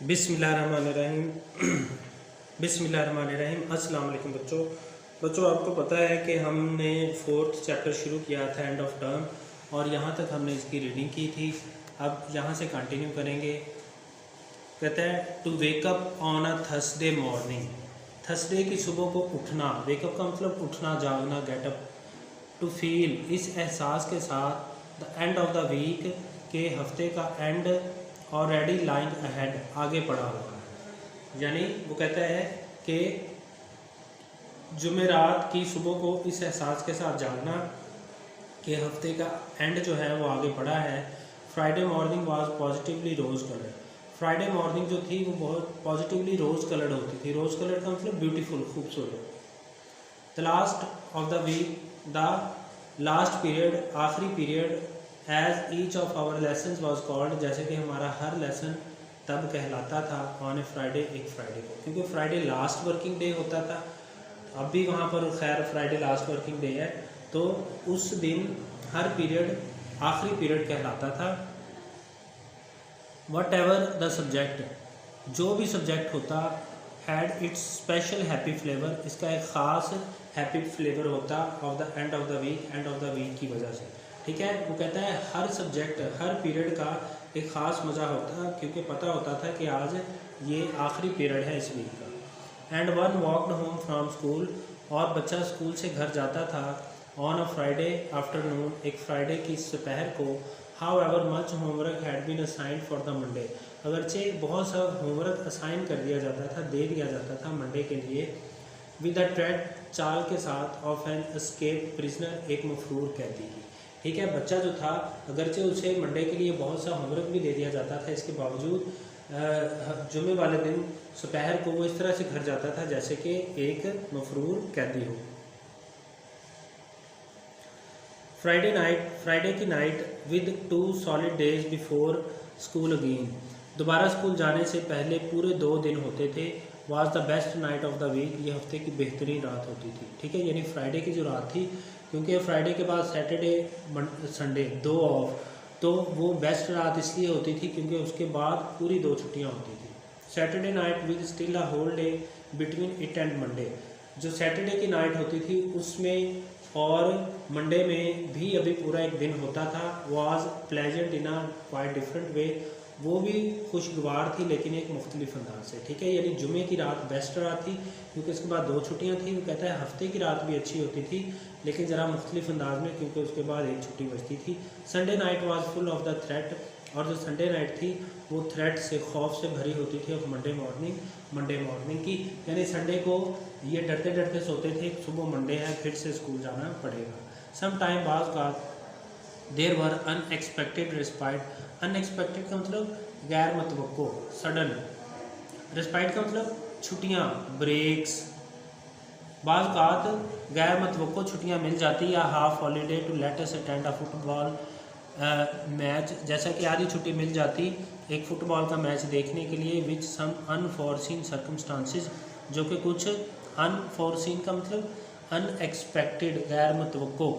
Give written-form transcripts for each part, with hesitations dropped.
बिस्मिल्लाहिर्रहमानिर्रहीम। बिस्मिल्लाहिर्रहमानिर्रहीम। अस्सलाम वालेकुम बच्चों, आपको पता है कि हमने 4th चैप्टर शुरू किया था एंड ऑफ टर्म, और यहाँ तक हमने इसकी रीडिंग की थी। अब यहाँ से कंटिन्यू करेंगे। कहता है to wake up on a Thursday morning. Thursday की सुबह को उठना, वेकअप का मतलब उठना, जागना, गेटअप। टू फील, इस एहसास के साथ the end of the week, के हफ्ते का एंड ऑलरेडी लाइंग अहेड, आगे पड़ा हुआ है। यानी वो कहता है कि जुमेरात की सुबह को इस एहसास के साथ जागना कि हफ्ते का एंड जो है वो आगे पड़ा है। Friday morning was positively rose colour. Friday morning जो थी वो बहुत पॉजिटिवली रोज़ कलर्ड होती थी। रोज़ कलर का मतलब ब्यूटीफुल, खूबसूरत। The last of the week, the last period, आखिरी period, as each of our lesson was called, जैसे कि हमारा हर लेसन तब कहलाता था ऑन ए फ्राइडे, एक फ्राइडे को, क्योंकि फ्राइडे लास्ट वर्किंग डे होता था। अब भी वहाँ पर खैर फ्राइडे लास्ट वर्किंग डे है, तो उस दिन हर पीरियड आखिरी पीरियड कहलाता था। वट एवर द सब्जेक्ट, जो भी सब्जेक्ट होता, had its special happy flavour, इसका एक ख़ास हैप्पी फ्लेवर होता of the end of the week, end of the week की वजह से। ठीक है, वो कहता है हर सब्जेक्ट, हर पीरियड का एक ख़ास मज़ा होता, क्योंकि पता होता था कि आज ये आखिरी पीरियड है इस वीक का। And one walked home from school, और बच्चा स्कूल से घर जाता था ऑन अ फ्राइडे आफ्टरनून, एक फ्राइडे की दोपहर को। However much homework had been assigned for the Monday, अगरचे बहुत सा होमवर्क असाइन कर दिया जाता था, दे दिया जाता था मंडे के लिए। विद द ट्रेड, चाल के साथ, ऑफ एन एस्केप प्रिजनर, एक मफरूर कैदी की। ठीक है, बच्चा जो था अगरचे उसे मंडे के लिए बहुत सा होमवर्क भी दे दिया जाता था, इसके बावजूद जुमे वाले दिन दोपहर को वो इस तरह से घर जाता था जैसे कि एक मफरूर कैदी हो। फ्राइडे नाइट, फ्राइडे की night, with 2 solid days before school again, दोबारा स्कूल जाने से पहले पूरे 2 दिन होते थे। Was the best night of the week, ये हफ्ते की बेहतरीन रात होती थी। ठीक है, यानी फ्राइडे की जो रात थी, क्योंकि फ्राइडे के बाद सैटरडे संडे 2 ऑफ, तो वो बेस्ट रात इसलिए होती थी क्योंकि उसके बाद पूरी 2 छुट्टियां होती थी। Saturday night with still a whole day between it and Monday, जो सैटरडे की नाइट होती थी उसमें और मंडे में भी अभी पूरा एक दिन होता था। Was pleasant in a quite different way, वो भी खुशगवार थी लेकिन एक मुख्तलिफ अंदाज से। ठीक है, यानी जुमे की रात बेस्ट रात थी क्योंकि उसके बाद 2 छुट्टियां थी। वो कहता है हफ्ते की रात भी अच्छी होती थी लेकिन ज़रा मुख्तलिफ अंदाज में, क्योंकि उसके बाद एक छुट्टी बचती थी। Sunday night was full of the threat, और जो संडे नाइट थी वो थ्रेट से, खौफ से भरी होती थी ऑफ मंडे मॉर्निंग की। यानी संडे को ये डरते डरते सोते थे सुबह मंडे है, फिर से स्कूल जाना पड़ेगा। सम टाइम बाद का देर वर अनएक्सपेक्टेड रिस्पाइट, अनएक्सपेक्टेड का मतलब गैर मतवक्को, सडन। रिस्पाइट का मतलब छुट्टियाँ, ब्रेक्स। बाज़ गैर मतवक्को छुट्टियाँ मिल जाती, या half holiday to let us attend a football match, जैसा कि आधी छुट्टी मिल जाती एक फ़ुटबॉल का मैच देखने के लिए। विच सम अनफॉर्सिन सर्कमस्टांसिस, जो कि कुछ अनफॉर्सिन का मतलब अनएक्सपेक्टेड, गैर मतवक्को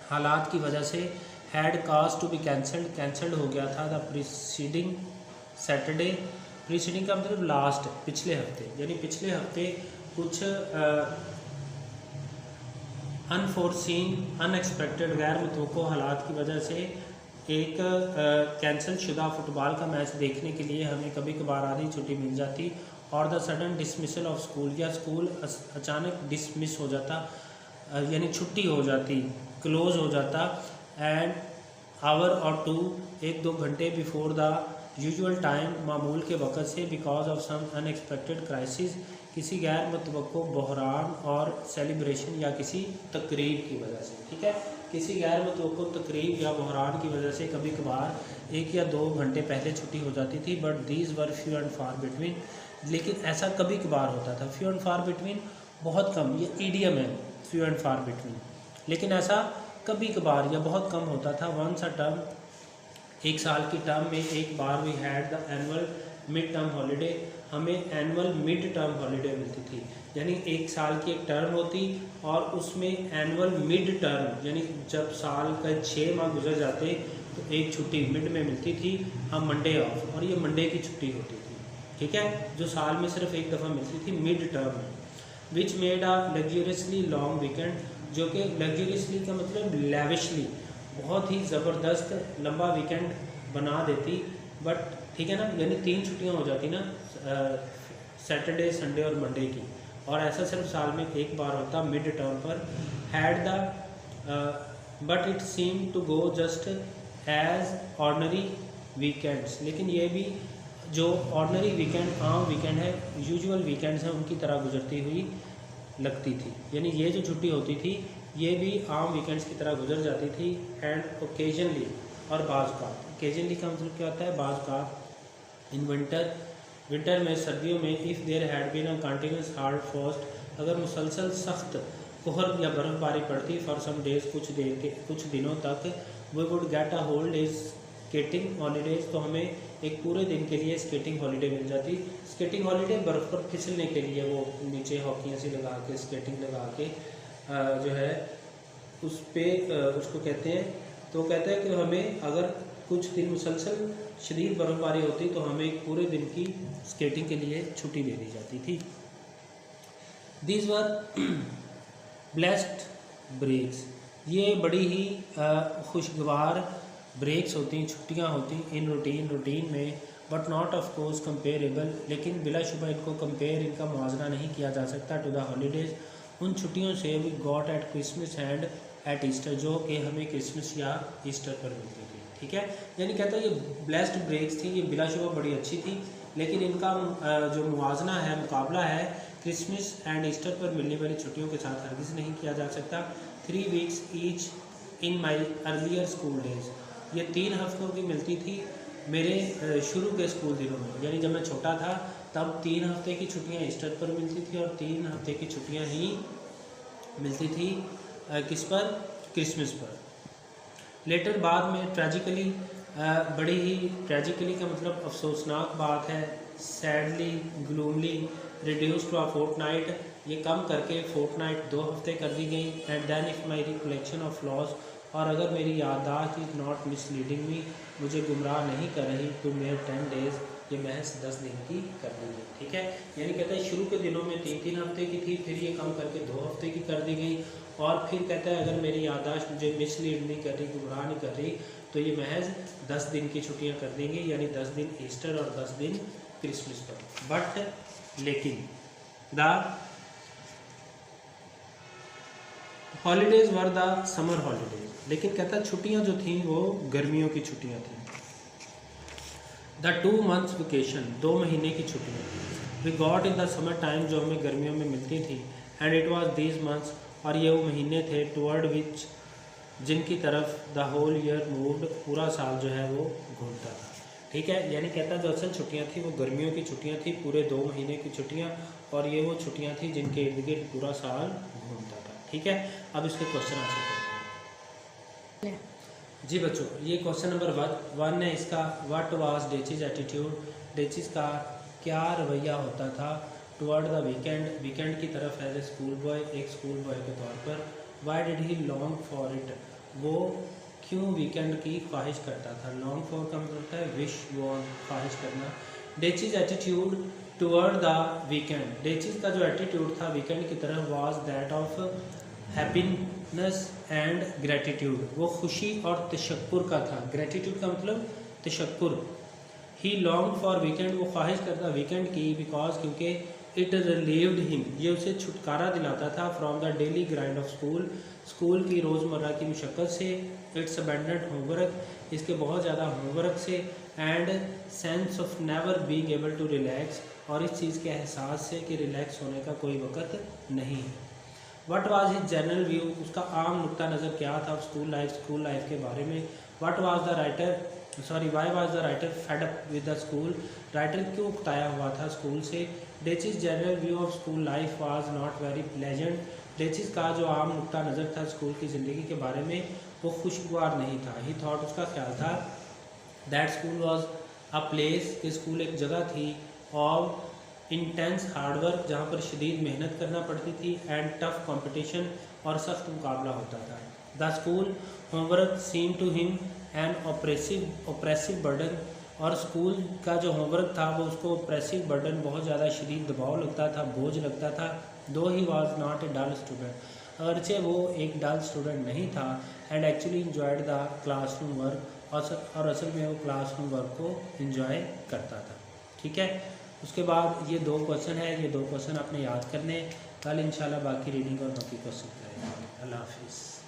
हालात की वजह से, had cause to be cancelled हो गया था द प्रीसीडिंग सैटरडे। प्रीसीडिंग का मतलब लास्ट, पिछले हफ्ते, यानी पिछले हफ्ते कुछ अनफोर्सीन, अनएक्सपेक्टेड, गैर मुतवक्को हालात की वजह से एक कैंसिल शुदा फुटबॉल का मैच देखने के लिए हमें कभी कभार आधी छुट्टी मिल जाती। और the sudden dismissal of school, या स्कूल अचानक डिसमिस हो जाता, यानी छुट्टी हो जाती, क्लोज हो जाता। एंड आवर और 2, 1-2 घंटे बिफोर द यूजुअल टाइम, मामूल के वक़्त से, because of some unexpected crisis, किसी गैर मुतवक्को बहरान और सेलिब्रेशन या किसी तकरीब की वजह से। ठीक है, किसी गैर मुतवक्को तकरीब या बहरान की वजह से कभी कभार 1 या 2 घंटे पहले छुट्टी हो जाती थी। But these were few and far between, लेकिन ऐसा कभी कभार होता था। फ्यू एंड फार बिटवीन बहुत कम, ये ईडियम है, फ्यू एंड फार बिटवीन, लेकिन ऐसा कभी कभार या बहुत कम होता था। वंस अ टर्म, एक साल की टर्म में एक बार we had the annual mid term holiday, हमें एनुअल मिड टर्म हॉलीडे मिलती थी। यानी एक साल की एक टर्म होती और उसमें एनुअल मिड टर्म, यानी जब साल का 6 माह गुजर जाते तो एक छुट्टी मिड में मिलती थी, हम मंडे ऑफ, और ये मंडे की छुट्टी होती थी। ठीक है, जो साल में सिर्फ एक दफ़ा मिलती थी मिड टर्म में। Which made a लग्जूरियसली long weekend, जो कि लग्जूरियसली का मतलब लेविशली, बहुत ही ज़बरदस्त लंबा वीकेंड बना देती। बट ठीक है ना, यानी 3 छुट्टियाँ हो जाती ना, सैटरडे संडे और मंडे की, और ऐसा सिर्फ साल में एक बार होता मिड टर्म पर। Had the but it seem to go just as ordinary weekends, लेकिन ये भी जो ऑर्डनरी वीकेंड, आम वीकेंड है, यूजुअल वीकेंड्स हैं, उनकी तरह गुजरती हुई लगती थी। यानी ये जो छुट्टी होती थी ये भी आम वीकेंड्स की तरह गुजर जाती थी। एंड ओकेजनली, और बाज़ का, ओकेजनली का मतलब क्या होता है, बाज़ का। इन विंटर में, सर्दियों में, if there had been a continuous hard frost, अगर मुसलसल सख्त कोहर या बर्फ़बारी पड़ती फॉर सम डेज, कुछ दिनों तक, we would get a whole days skating holidays, तो हमें एक पूरे दिन के लिए स्केटिंग हॉलीडे मिल जाती। स्केटिंग हॉलीडे बर्फ़ पर फिसलने के लिए, वो नीचे हॉकियाँ सी लगा के, स्केटिंग लगा के जो है उस पर उसको कहते हैं। तो कहते हैं कि हमें अगर कुछ दिन मुसलसल शदीद बर्फ़बारी होती तो हमें एक पूरे दिन की स्केटिंग के लिए छुट्टी दे दी जाती थी। दीज वर ब्लेस्ड ब्रेक्स, ये बड़ी ही खुशगवार ब्रेक्स होती हैं, छुट्टियाँ होती इन रूटीन में। But not of course comparable, लेकिन बिलाशुबा इनको कंपेयर, इनका मुआवजा नहीं किया जा सकता टू द हॉलीडेज़, उन छुट्टियों से we got at Christmas and at Easter, जो कि हमें क्रिसमस या ईस्टर पर मिलती थी। ठीक है, यानी कहता है ये ब्लेस्ड ब्रेक्स थी, ये बिलाशुबा बड़ी अच्छी थी, लेकिन इनका जो मुआवजा है, मुकाबला है क्रिसमस एंड ईस्टर पर मिलने वाली छुट्टियों के साथ हरगिज़ नहीं किया जा सकता। 3 weeks each in my earlier school days, ये 3 हफ्तों की मिलती थी मेरे शुरू के स्कूल दिनों में, यानी जब मैं छोटा था तब 3 हफ्ते की छुट्टियां ईस्टर पर मिलती थी और 3 हफ्ते की छुट्टियां ही मिलती थी किस पर, क्रिसमस पर। लेटर बाद में ट्रेजिकली, बड़ी ही ट्रेजिकली का मतलब अफसोसनाक बात है, sadly gloomily reduced to a fortnight, ये कम करके फोर्टनाइट 2 हफ्ते कर दी गई। And then if my recollection of loss, और अगर मेरी याददाश्त इज़ नॉट मिसलीडिंग मी, मुझे गुमराह नहीं कर रही, तो मेरे 10 डेज़, ये महज 10 दिन की कर दी गई। ठीक है, यानी कहता है शुरू के दिनों में 3-3 हफ्ते की थी, फिर ये कम करके 2 हफ्ते की कर दी गई, और फिर कहता है अगर मेरी याददाश्त मुझे मिसलीड नहीं कर रही, गुमराह नहीं कर रही, तो ये महज 10 दिन की छुट्टियाँ कर देंगे, यानी 10 दिन ईस्टर और 10 दिन क्रिसमस पर। बट लेकिन the holidays were the summer holidays, लेकिन कहता है छुट्टियाँ जो थीं वो गर्मियों की छुट्टियाँ थीं। द 2 months वेकेशन, 2 महीने की छुट्टियाँ we got in the summer time, जो हमें गर्मियों में मिलती थी। And it was these months, और ये वो महीने थे टुवर्ड विच, जिनकी तरफ द होल ईयर मूव्ड, पूरा साल जो है वो घूमता था। ठीक है, यानी कहता जो असल छुट्टियाँ थी वो गर्मियों की छुट्टियाँ थी, पूरे 2 महीने की छुट्टियाँ, और ये वो छुट्टियाँ थी जिनके इर्द गिर्द पूरा साल घूमता था। ठीक है, अब इसके क्वेश्चन आंसर करते हैं। जी बच्चों, ये क्वेश्चन नंबर 1 है इसका, व्हाट वाज डेचिज एटीट्यूड, डेचिज का क्या रवैया होता था टुवर्ड द वीकेंड की तरफ एज ए स्कूल बॉय, एक स्कूल बॉय के तौर पर। Why did he long for it, वो क्यों वीकेंड की ख्वाहिश करता था। लॉन्ग फॉर का मतलब होता है विश, वॉन्ट, ख्वाहिश करना। डेचिज एटीट्यूड टुवर्ड द वीकेंड, डेचिज का जो एटीट्यूड था वीकेंड की तरफ was that of happiness and gratitude, वो खुशी और तशक्कुर का था। ग्रेटिट्यूड का मतलब तशक्कुर। ही लॉन्ग फॉर वीकेंड, वो ख्वाहिश करता वीकेंड की, बिकॉज क्योंकि इट रिलीव्ड हिम, ये उसे छुटकारा दिलाता था from the daily grind of school की रोज़मर्रा की मुशक्क़त से, इट्स अबेंडेंट होमवर्क, इसके बहुत ज़्यादा होमवर्क से, and sense of never being able to relax, और इस चीज़ के एहसास से कि रिलैक्स होने का कोई वक़्त नहीं है। What was his general view, उसका आम नुक्ता नज़र क्या था स्कूल लाइफ के बारे में। Why was the writer fed up with the school, writer क्यों उकताया हुआ था स्कूल से। डेचिस general view of school life was not very pleasant, डेचिस का जो आम नुक्ता नज़र था स्कूल की ज़िंदगी के बारे में वो खुशगवार नहीं था। ही थॉट, उसका ख्याल था, that school was a place, कि स्कूल एक जगह थी, और इंटेंस हार्डवर्क, जहाँ पर शदीद मेहनत करना पड़ती थी, एंड टफ कंपटीशन, और सख्त मुकाबला होता था। The school homework seem to him an oppressive burden, और स्कूल का जो होमवर्क था वो उसको प्रेसिंग बर्डन बहुत ज़्यादा शदीद दबाव लगता था, बोझ लगता था। Though he was not a dull student, अगरचे वो एक डल स्टूडेंट नहीं था, and actually enjoyed the classroom work, और असल में वो क्लासरूम वर्क को इंजॉय करता था। ठीक है, उसके बाद ये 2 क्वेश्चन है, ये 2 क्वेश्चन आपने याद करने। कल इंशाल्लाह बाकी रीडिंग और बाकी क्वेश्चन करेंगे। अल्लाह हाफिज़।